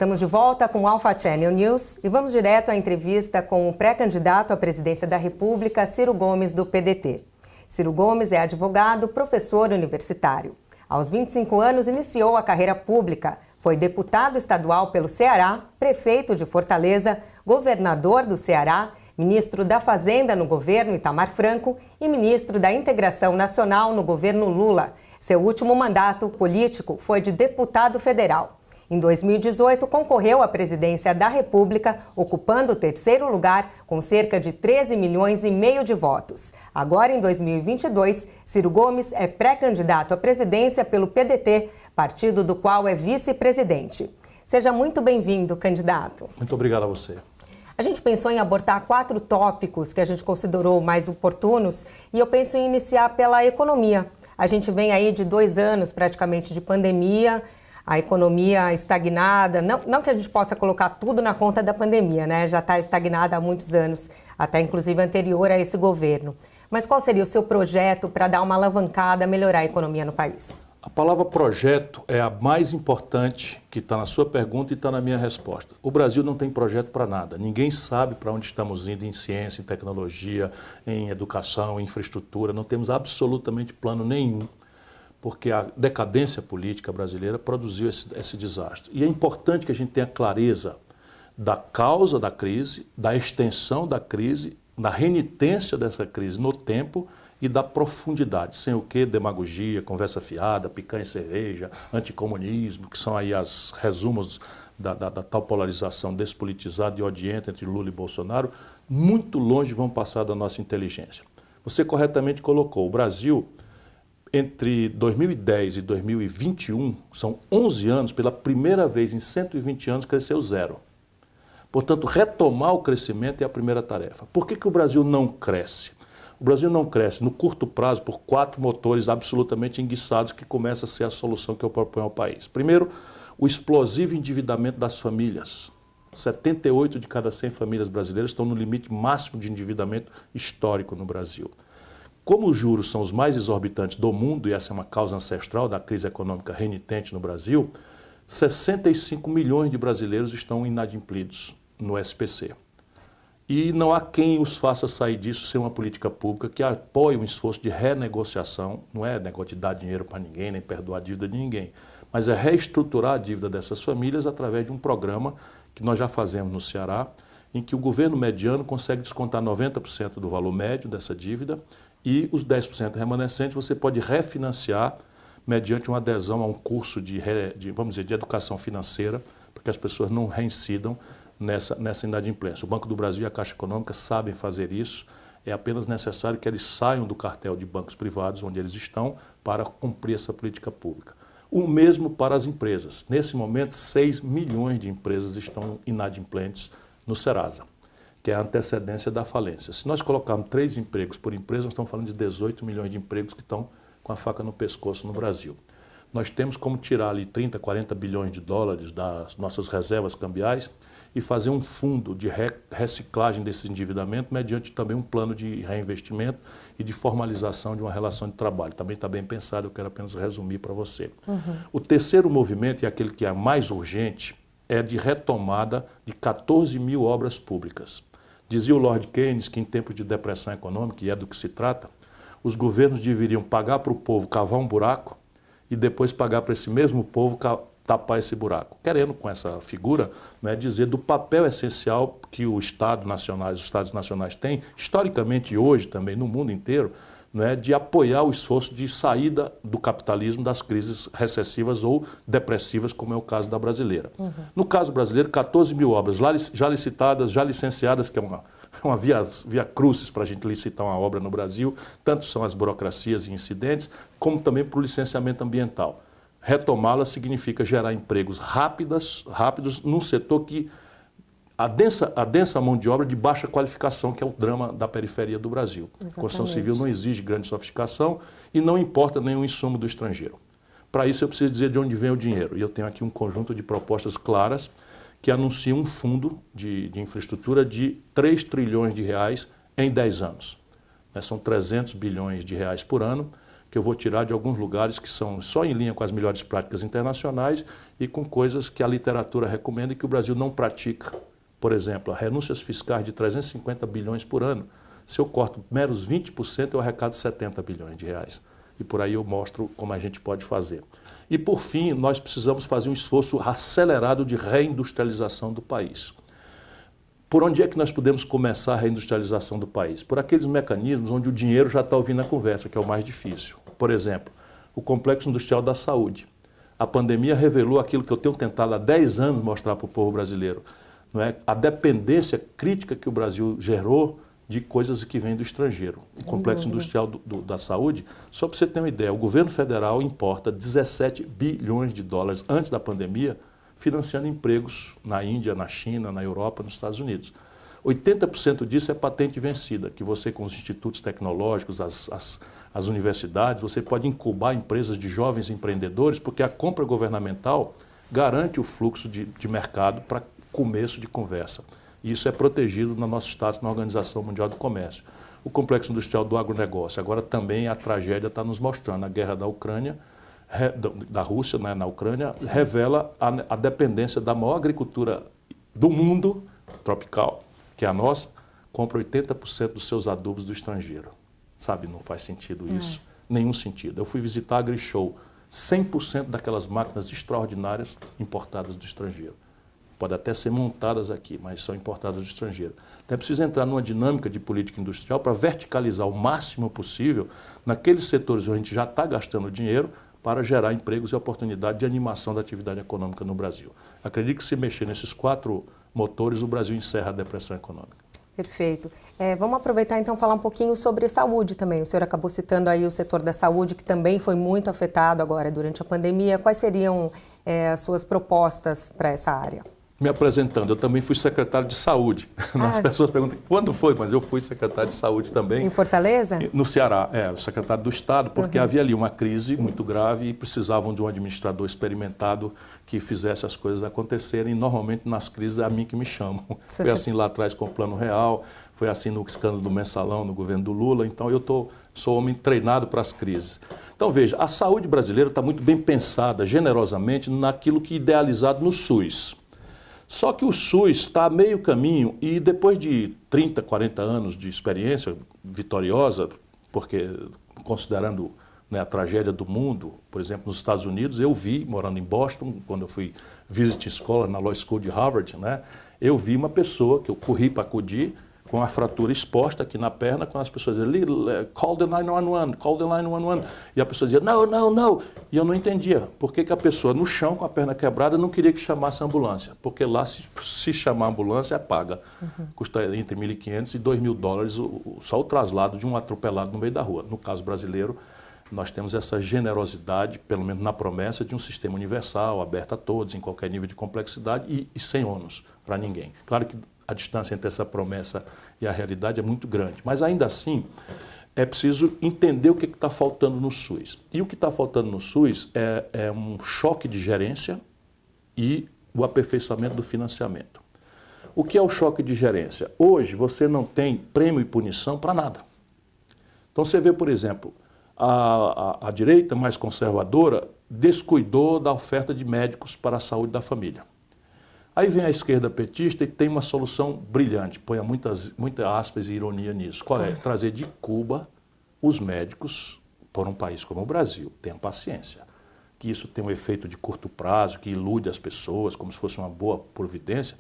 Estamos de volta com o Alpha Channel News e vamos direto à entrevista com o pré-candidato à presidência da República, Ciro Gomes, do PDT. Ciro Gomes é advogado, professor universitário. Aos 25 anos, iniciou a carreira pública. Foi deputado estadual pelo Ceará, prefeito de Fortaleza, governador do Ceará, ministro da Fazenda no governo Itamar Franco e ministro da Integração Nacional no governo Lula. Seu último mandato político foi de deputado federal. Em 2018, concorreu à presidência da República, ocupando o terceiro lugar com cerca de 13 milhões e meio de votos. Agora, em 2022, Ciro Gomes é pré-candidato à presidência pelo PDT, partido do qual é vice-presidente. Seja muito bem-vindo, candidato. Muito obrigado a você. A gente pensou em abordar 4 tópicos que a gente considerou mais oportunos e eu penso em iniciar pela economia. A gente vem aí de 2 anos praticamente de pandemia, a economia estagnada, não que a gente possa colocar tudo na conta da pandemia, né? Já está estagnada há muitos anos, até inclusive anterior a esse governo. Mas qual seria o seu projeto para dar uma alavancada, melhorar a economia no país? A palavra projeto é a mais importante que está na sua pergunta e está na minha resposta. O Brasil não tem projeto para nada. Ninguém sabe para onde estamos indo em ciência, em tecnologia, em educação, em infraestrutura. Não temos absolutamente plano nenhum, porque a decadência política brasileira produziu esse desastre. E é importante que a gente tenha clareza da causa da crise, da extensão da crise, da renitência dessa crise no tempo e da profundidade, sem o que demagogia, conversa fiada, picanha e cerveja, anticomunismo, que são aí as resumos da tal polarização despolitizada e odienta entre Lula e Bolsonaro, muito longe vão passar da nossa inteligência. Você corretamente colocou, o Brasil, entre 2010 e 2021, são 11 anos, pela primeira vez em 120 anos, cresceu 0. Portanto, retomar o crescimento é a primeira tarefa. Por que o Brasil não cresce? O Brasil não cresce no curto prazo por 4 motores absolutamente enguiçados que começa a ser a solução que eu proponho ao país. Primeiro, o explosivo endividamento das famílias. 78 de cada 100 famílias brasileiras estão no limite máximo de endividamento histórico no Brasil. Como os juros são os mais exorbitantes do mundo, e essa é uma causa ancestral da crise econômica renitente no Brasil, 65 milhões de brasileiros estão inadimplidos no SPC. E não há quem os faça sair disso sem uma política pública que apoie um esforço de renegociação. Não é negócio de dar dinheiro para ninguém, nem perdoar a dívida de ninguém, mas é reestruturar a dívida dessas famílias através de um programa que nós já fazemos no Ceará, em que o governo mediano consegue descontar 90% do valor médio dessa dívida e os 10% remanescentes você pode refinanciar mediante uma adesão a um curso vamos dizer, de educação financeira, para que as pessoas não reincidam nessa inadimplência. O Banco do Brasil e a Caixa Econômica sabem fazer isso, é apenas necessário que eles saiam do cartel de bancos privados onde eles estão para cumprir essa política pública. O mesmo para as empresas. Nesse momento, 6 milhões de empresas estão inadimplentes no Serasa, que é a antecedência da falência. Se nós colocarmos 3 empregos por empresa, nós estamos falando de 18 milhões de empregos que estão com a faca no pescoço no Brasil. Nós temos como tirar ali 30, 40 bilhões de dólares das nossas reservas cambiais e fazer um fundo de reciclagem desse endividamento mediante também um plano de reinvestimento e de formalização de uma relação de trabalho. Também está bem pensado, eu quero apenas resumir para você. O terceiro movimento, e aquele que é mais urgente, é de retomada de 14 mil obras públicas. Dizia o Lord Keynes que em tempos de depressão econômica, e é do que se trata, os governos deveriam pagar para o povo cavar um buraco e depois pagar para esse mesmo povo tapar esse buraco. Querendo com essa figura, né, dizer do papel essencial que o Estado nacional, os Estados nacionais têm, historicamente e hoje também no mundo inteiro, né, de apoiar o esforço de saída do capitalismo das crises recessivas ou depressivas, como é o caso da brasileira. No caso brasileiro, 14 mil obras já licitadas, já licenciadas, que é uma via crucis para a gente licitar uma obra no Brasil, tanto são as burocracias e incidentes, como também para o licenciamento ambiental. Retomá-la significa gerar empregos rápidos num setor que a densa mão de obra de baixa qualificação, que é o drama da periferia do Brasil. Exatamente. A construção civil não exige grande sofisticação e não importa nenhum insumo do estrangeiro. Para isso eu preciso dizer de onde vem o dinheiro. E eu tenho aqui um conjunto de propostas claras que anunciam um fundo de infraestrutura de 3 trilhões de reais em 10 anos. São 300 bilhões de reais por ano, que eu vou tirar de alguns lugares que são só em linha com as melhores práticas internacionais e com coisas que a literatura recomenda e que o Brasil não pratica. Por exemplo, renúncias fiscais de 350 bilhões por ano. Se eu corto meros 20%, eu arrecado 70 bilhões de reais. E por aí eu mostro como a gente pode fazer. E por fim, nós precisamos fazer um esforço acelerado de reindustrialização do país. Por onde é que nós podemos começar a reindustrialização do país? Por aqueles mecanismos onde o dinheiro já está ouvindo a conversa, que é o mais difícil. Por exemplo, o Complexo Industrial da Saúde. A pandemia revelou aquilo que eu tenho tentado há 10 anos mostrar para o povo brasileiro. Não é? A dependência crítica que o Brasil gerou de coisas que vêm do estrangeiro. O Complexo Industrial da Saúde, só para você ter uma ideia, o governo federal importa 17 bilhões de dólares antes da pandemia, financiando empregos na Índia, na China, na Europa, nos Estados Unidos. 80% disso é patente vencida, que você com os institutos tecnológicos, as universidades, você pode incubar empresas de jovens empreendedores, porque a compra governamental garante o fluxo de mercado para começo de conversa. E isso é protegido no nosso status na Organização Mundial do Comércio. O Complexo Industrial do Agronegócio, agora também a tragédia está nos mostrando. A guerra da Ucrânia, da Rússia, né, na Ucrânia, sim, revela a dependência da maior agricultura do mundo, tropical, que é a nossa, compra 80% dos seus adubos do estrangeiro. Sabe, não faz sentido isso. Nenhum sentido. Eu fui visitar a AgriShow, 100% daquelas máquinas extraordinárias importadas do estrangeiro. Pode até ser montadas aqui, mas são importadas do estrangeiro. Então é preciso entrar numa dinâmica de política industrial para verticalizar o máximo possível naqueles setores onde a gente já está gastando dinheiro para gerar empregos e oportunidade de animação da atividade econômica no Brasil. Acredito que se mexer nesses 4 motores, o Brasil encerra a depressão econômica. Perfeito. Vamos aproveitar então e falar um pouquinho sobre saúde também. O senhor acabou citando aí o setor da saúde, que também foi muito afetado agora durante a pandemia. Quais seriam as suas propostas para essa área? Me apresentando, eu também fui secretário de saúde. As pessoas perguntam, quando foi? Mas eu fui secretário de saúde também. Em Fortaleza? No Ceará, secretário do Estado, porque havia ali uma crise muito grave e precisavam de um administrador experimentado que fizesse as coisas acontecerem. E normalmente nas crises é a mim que me chamam. Foi assim lá atrás com o Plano Real, foi assim no escândalo do Mensalão, no governo do Lula. Então sou homem treinado para as crises. Então veja, a saúde brasileira está muito bem pensada, generosamente, naquilo que é idealizado no SUS. Só que o SUS está a meio caminho e depois de 30, 40 anos de experiência vitoriosa, porque considerando, né, a tragédia do mundo, por exemplo, nos Estados Unidos, eu vi, morando em Boston, quando eu fui visit scholar na Law School de Harvard, né, eu vi uma pessoa que eu corri para acudir com a fratura exposta aqui na perna, quando as pessoas diziam, call the 911, call the 911. E a pessoa dizia, não, não, não. E eu não entendia por que a pessoa no chão, com a perna quebrada, não queria que chamasse a ambulância. Porque lá, se chamar a ambulância, é paga. Custa entre $1.500 e $2.000 só o traslado de um atropelado no meio da rua. No caso brasileiro, nós temos essa generosidade, pelo menos na promessa, de um sistema universal, aberto a todos, em qualquer nível de complexidade e sem ônus para ninguém. Claro que a distância entre essa promessa e a realidade é muito grande. Mas ainda assim, é preciso entender o que está faltando no SUS. E o que está faltando no SUS é um choque de gerência e o aperfeiçoamento do financiamento. O que é o choque de gerência? Hoje você não tem prêmio e punição para nada. Então você vê, por exemplo, a direita mais conservadora descuidou da oferta de médicos para a saúde da família. Aí vem a esquerda petista e tem uma solução brilhante, põe muitas aspas e ironia nisso. Qual é? Trazer de Cuba os médicos para um país como o Brasil. Tenha paciência. Que isso tem um efeito de curto prazo, que ilude as pessoas, como se fosse uma boa providência.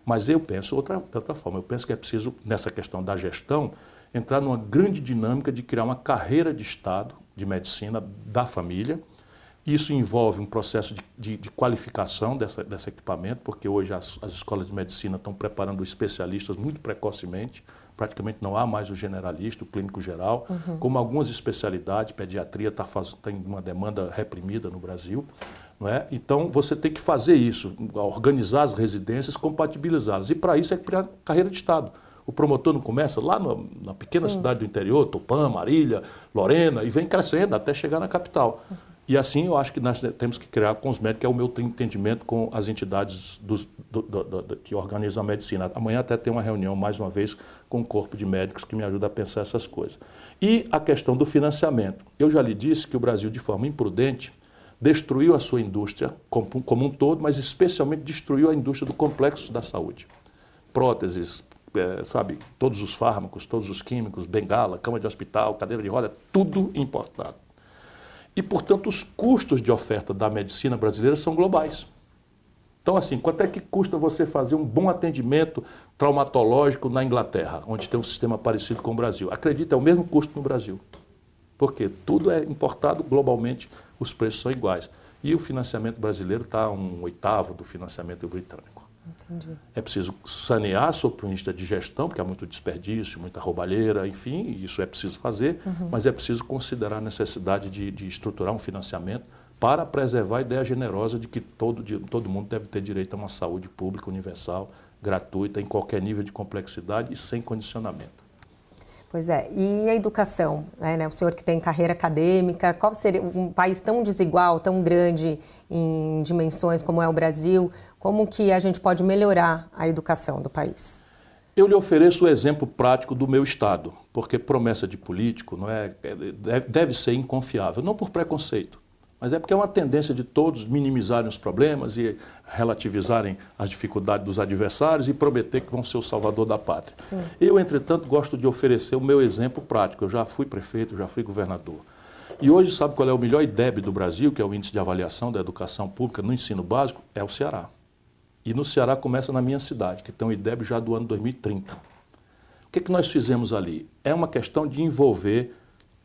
Mas eu penso de outra forma. Eu penso que é preciso, nessa questão da gestão, entrar numa grande dinâmica de criar uma carreira de Estado, de medicina, da família. Isso envolve um processo de qualificação desse equipamento, porque hoje as escolas de medicina estão preparando especialistas muito precocemente, praticamente não há mais o generalista, o clínico geral, como algumas especialidades, pediatria tem uma demanda reprimida no Brasil. Não é? Então você tem que fazer isso, organizar as residências, compatibilizá-las, e para isso é criar carreira de Estado. O promotor não começa lá na pequena cidade do interior, Tupã, Marília, Lorena, e vem crescendo até chegar na capital. E assim eu acho que nós temos que criar com os médicos, que é o meu entendimento com as entidades que organizam a medicina. Amanhã até tem uma reunião, mais uma vez, com o corpo de médicos que me ajuda a pensar essas coisas. E a questão do financiamento. Eu já lhe disse que o Brasil, de forma imprudente, destruiu a sua indústria como um todo, mas especialmente destruiu a indústria do complexo da saúde. Próteses, sabe, todos os fármacos, todos os químicos, bengala, cama de hospital, cadeira de roda, tudo importado. E, portanto, os custos de oferta da medicina brasileira são globais. Então, assim, quanto é que custa você fazer um bom atendimento traumatológico na Inglaterra, onde tem um sistema parecido com o Brasil? Acredita, é o mesmo custo no Brasil. Porque tudo é importado globalmente, os preços são iguais. E o financiamento brasileiro está 1/8 do financiamento britânico. Entendi. É preciso sanear sob o ponto de vista de gestão, porque há muito desperdício, muita roubalheira, enfim, isso é preciso fazer, mas é preciso considerar a necessidade de estruturar um financiamento para preservar a ideia generosa de que todo mundo deve ter direito a uma saúde pública, universal, gratuita, em qualquer nível de complexidade e sem condicionamento. Pois é, e a educação, né? O senhor que tem carreira acadêmica, qual seria um país tão desigual, tão grande em dimensões como é o Brasil, como que a gente pode melhorar a educação do país? Eu lhe ofereço o exemplo prático do meu estado, porque promessa de político deve ser inconfiável, não por preconceito, mas é porque é uma tendência de todos minimizarem os problemas e relativizarem as dificuldades dos adversários e prometer que vão ser o salvador da pátria. Sim. Eu, entretanto, gosto de oferecer o meu exemplo prático. Eu já fui prefeito, já fui governador. E hoje, sabe qual é o melhor IDEB do Brasil, que é o Índice de Avaliação da Educação Pública no ensino básico? É o Ceará. E no Ceará começa na minha cidade, que tem um IDEB já do ano 2030. O que nós fizemos ali? É uma questão de envolver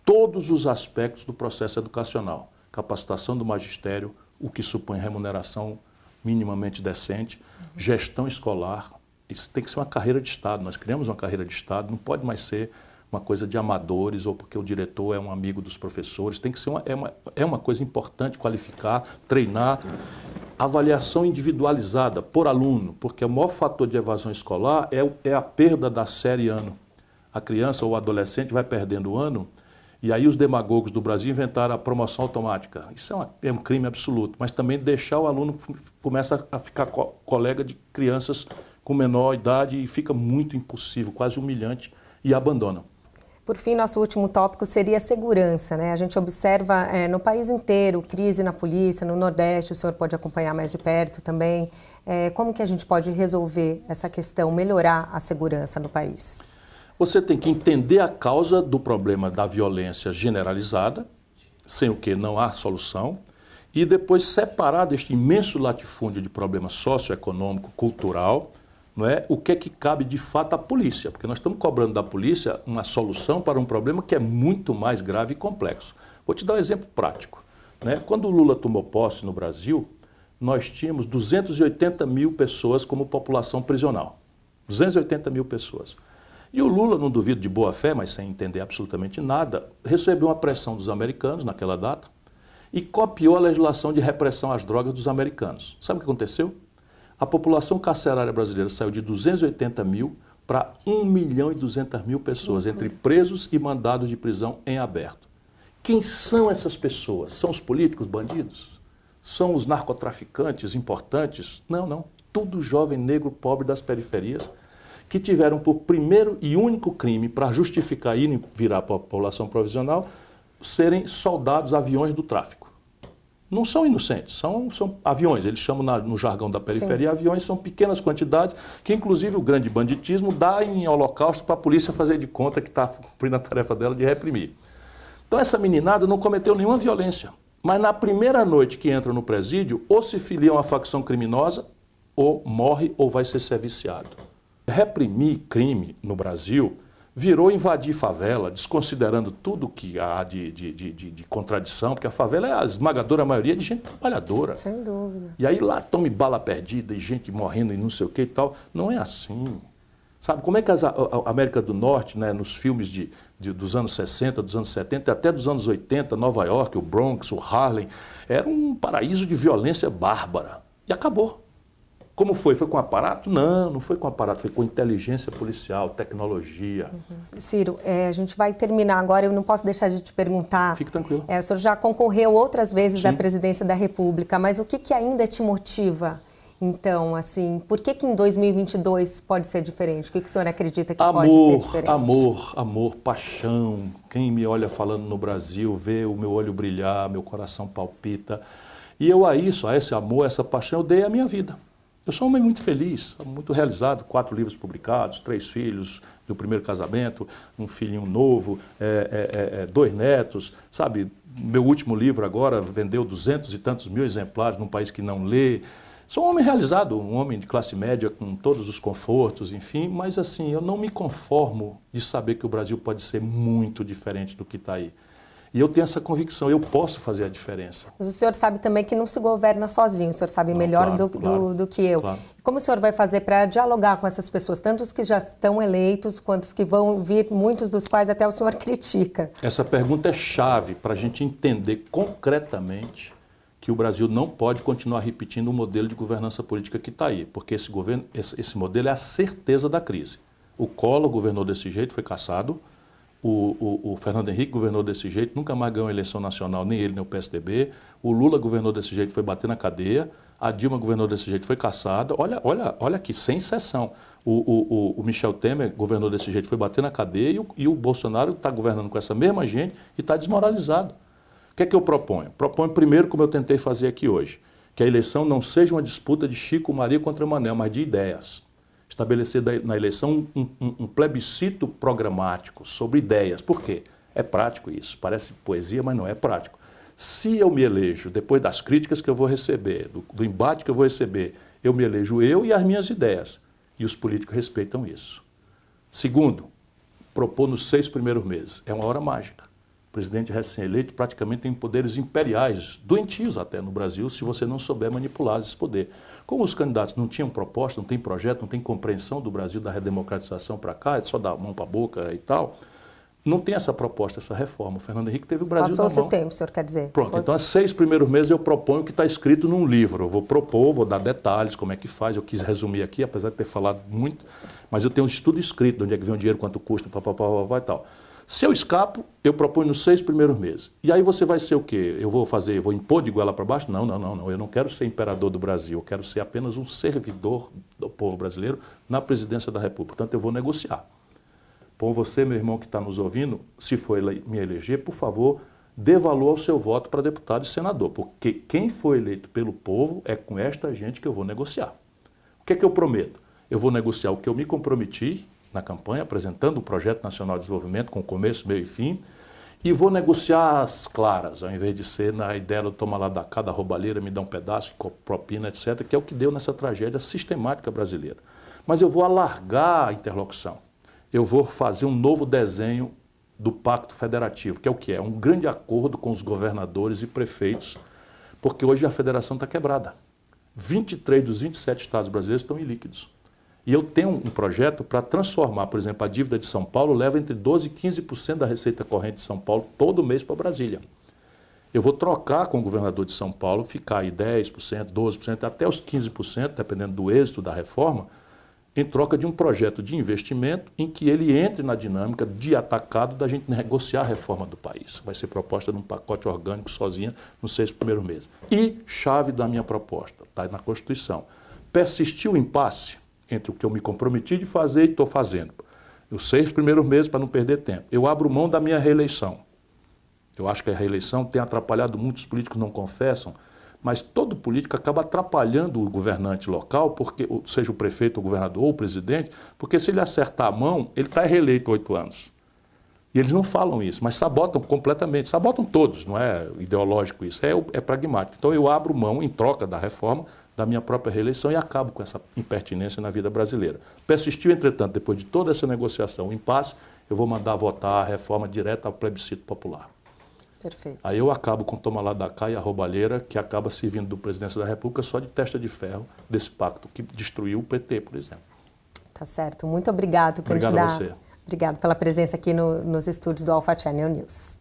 todos os aspectos do processo educacional. Capacitação do magistério, o que supõe remuneração minimamente decente, gestão escolar. Isso tem que ser uma carreira de Estado. Nós criamos uma carreira de Estado, não pode mais ser uma coisa de amadores ou porque o diretor é um amigo dos professores. Tem que ser uma coisa importante, qualificar, treinar. Avaliação individualizada por aluno, porque o maior fator de evasão escolar é a perda da série ano. A criança ou o adolescente vai perdendo o ano. E aí os demagogos do Brasil inventaram a promoção automática. Isso é um crime absoluto, mas também deixar o aluno começa a ficar colega de crianças com menor idade e fica muito impossível, quase humilhante, e abandona. Por fim, nosso último tópico seria a segurança, né? A gente observa no país inteiro crise na polícia, no Nordeste, o senhor pode acompanhar mais de perto também. Como que a gente pode resolver essa questão, melhorar a segurança no país? Você tem que entender a causa do problema da violência generalizada, sem o que não há solução, e depois separar deste imenso latifúndio de problema socioeconômico, cultural, não é? O que é que cabe de fato à polícia, porque nós estamos cobrando da polícia uma solução para um problema que é muito mais grave e complexo. Vou te dar um exemplo prático, né? Quando o Lula tomou posse no Brasil, nós tínhamos 280 mil pessoas como população prisional. 280 mil pessoas. E o Lula, não duvido de boa fé, mas sem entender absolutamente nada, recebeu uma pressão dos americanos naquela data e copiou a legislação de repressão às drogas dos americanos. Sabe o que aconteceu? A população carcerária brasileira saiu de 280 mil para 1.200.000 pessoas, entre presos e mandados de prisão em aberto. Quem são essas pessoas? São os políticos bandidos? São os narcotraficantes importantes? Não, não. Tudo jovem negro pobre das periferias que tiveram por primeiro e único crime para justificar ir virar população provisional, serem soldados, aviões do tráfico. Não são inocentes, são aviões, eles chamam no jargão da periferia. Sim. Aviões são pequenas quantidades que inclusive o grande banditismo dá em holocausto para a polícia fazer de conta que está cumprindo a tarefa dela de reprimir. Então essa meninada não cometeu nenhuma violência, mas na primeira noite que entra no presídio, ou se filia a uma facção criminosa, ou morre ou vai ser serviciado. Reprimir crime no Brasil virou invadir favela, desconsiderando tudo que há de contradição, porque a favela é a esmagadora maioria de gente trabalhadora. Sem dúvida. E aí lá tome bala perdida e gente morrendo e não sei o que e tal. Não é assim. Sabe como é que a América do Norte, né, nos filmes dos anos 60, dos anos 70, até dos anos 80, Nova York, o Bronx, o Harlem, era um paraíso de violência bárbara. E acabou. Como foi? Foi com aparato? Não, não foi com aparato, foi com inteligência policial, tecnologia. Ciro, a gente vai terminar agora, eu não posso deixar de te perguntar. Fique tranquilo. O senhor já concorreu outras vezes Sim. à presidência da República, mas o que ainda te motiva? Então, assim, por que em 2022 pode ser diferente? O que o senhor acredita que pode ser diferente? Amor, paixão. Quem me olha falando no Brasil, vê o meu olho brilhar, meu coração palpita. E eu a esse amor, a essa paixão, eu dei a minha vida. Eu sou um homem muito feliz, muito realizado, 4 livros publicados, 3 filhos do primeiro casamento, um filhinho novo, 2 netos, sabe? Meu último livro agora vendeu 200 e tantos mil exemplares num país que não lê. Sou um homem realizado, um homem de classe média com todos os confortos, enfim, mas assim, eu não me conformo de saber que o Brasil pode ser muito diferente do que está aí. E eu tenho essa convicção, eu posso fazer a diferença. Mas o senhor sabe também que não se governa sozinho, o senhor sabe melhor do que eu. Claro. Como o senhor vai fazer para dialogar com essas pessoas, tanto os que já estão eleitos, quanto os que vão vir, muitos dos quais até o senhor critica? Essa pergunta é chave para a gente entender concretamente que o Brasil não pode continuar repetindo o modelo de governança política que está aí, porque esse modelo é a certeza da crise. O Collor governou desse jeito, foi cassado. O Fernando Henrique governou desse jeito, nunca mais ganhou a eleição nacional, nem ele, nem o PSDB. O Lula governou desse jeito, foi bater na cadeia. A Dilma governou desse jeito, foi cassada. Olha aqui, sem exceção. O Michel Temer governou desse jeito, foi bater na cadeia. E o Bolsonaro está governando com essa mesma gente e está desmoralizado. O que é que eu proponho? Proponho primeiro, como eu tentei fazer aqui hoje, que a eleição não seja uma disputa de Chico, Maria contra Manel, mas de ideias. Estabelecer na eleição um plebiscito programático sobre ideias. Por quê? É prático isso. Parece poesia, mas não é prático. Se eu me elejo, depois das críticas que eu vou receber, do embate que eu vou receber, eu me elejo eu e as minhas ideias. E os políticos respeitam isso. Segundo, propor nos 6 primeiros meses. É uma hora mágica. O presidente recém-eleito praticamente tem poderes imperiais, doentios até no Brasil, se você não souber manipular esse poder. Como os candidatos não tinham proposta, não tem projeto, não tem compreensão do Brasil, da redemocratização para cá, é só dar a mão para a boca e tal, não tem essa proposta, essa reforma. O Fernando Henrique teve o Brasil na mão. Passou o seu tempo, o senhor quer dizer. Pronto, então, os 6 primeiros meses eu proponho o que está escrito num livro. Eu vou propor, vou dar detalhes, como é que faz. Eu quis resumir aqui, apesar de ter falado muito, mas eu tenho um estudo escrito, de onde é que vem o dinheiro, quanto custa, papapá e tal. Se eu escapo, eu proponho nos 6 primeiros meses. E aí você vai ser o quê? Eu vou impor de goela para baixo? Não. Eu não quero ser imperador do Brasil. Eu quero ser apenas um servidor do povo brasileiro na presidência da República. Portanto, eu vou negociar. Bom, você, meu irmão que está nos ouvindo, se for me eleger, por favor, dê valor ao seu voto para deputado e senador. Porque quem foi eleito pelo povo é com esta gente que eu vou negociar. O que é que eu prometo? Eu vou negociar o que eu me comprometi na campanha, apresentando o Projeto Nacional de Desenvolvimento com começo, meio e fim, e vou negociar as claras, ao invés de ser na ideia do toma lá da cá, da roubalheira, me dá um pedaço, propina, etc., que é o que deu nessa tragédia sistemática brasileira. Mas eu vou alargar a interlocução. Eu vou fazer um novo desenho do Pacto Federativo, que é o que é? Um grande acordo com os governadores e prefeitos, porque hoje a federação está quebrada. 23 dos 27 estados brasileiros estão ilíquidos. E eu tenho um projeto para transformar, por exemplo, a dívida de São Paulo leva entre 12% e 15% da receita corrente de São Paulo todo mês para Brasília. Eu vou trocar com o governador de São Paulo, ficar aí 10%, 12%, até os 15%, dependendo do êxito da reforma, em troca de um projeto de investimento em que ele entre na dinâmica de atacado da gente negociar a reforma do país. Vai ser proposta num pacote orgânico sozinha nos 6 primeiros meses. E chave da minha proposta, está na Constituição. Persistir o impasse entre o que eu me comprometi de fazer e estou fazendo. Os 6 primeiros meses para não perder tempo. Eu abro mão da minha reeleição. Eu acho que a reeleição tem atrapalhado, muitos políticos não confessam, mas todo político acaba atrapalhando o governante local, porque, seja o prefeito, o governador ou o presidente, porque se ele acertar a mão, ele está reeleito 8 anos. E eles não falam isso, mas sabotam completamente, sabotam todos, não é ideológico isso, é pragmático. Então eu abro mão, em troca da reforma, da minha própria reeleição e acabo com essa impertinência na vida brasileira. Persistiu, entretanto, depois de toda essa negociação, o impasse, eu vou mandar votar a reforma direta ao plebiscito popular. Perfeito. Aí eu acabo com o toma lá da cá e a roubalheira, que acaba servindo do presidente da República só de testa de ferro desse pacto que destruiu o PT, por exemplo. Tá certo. Muito obrigado, candidato. Obrigado a você. Obrigado pela presença aqui nos estúdios do Alpha Channel News.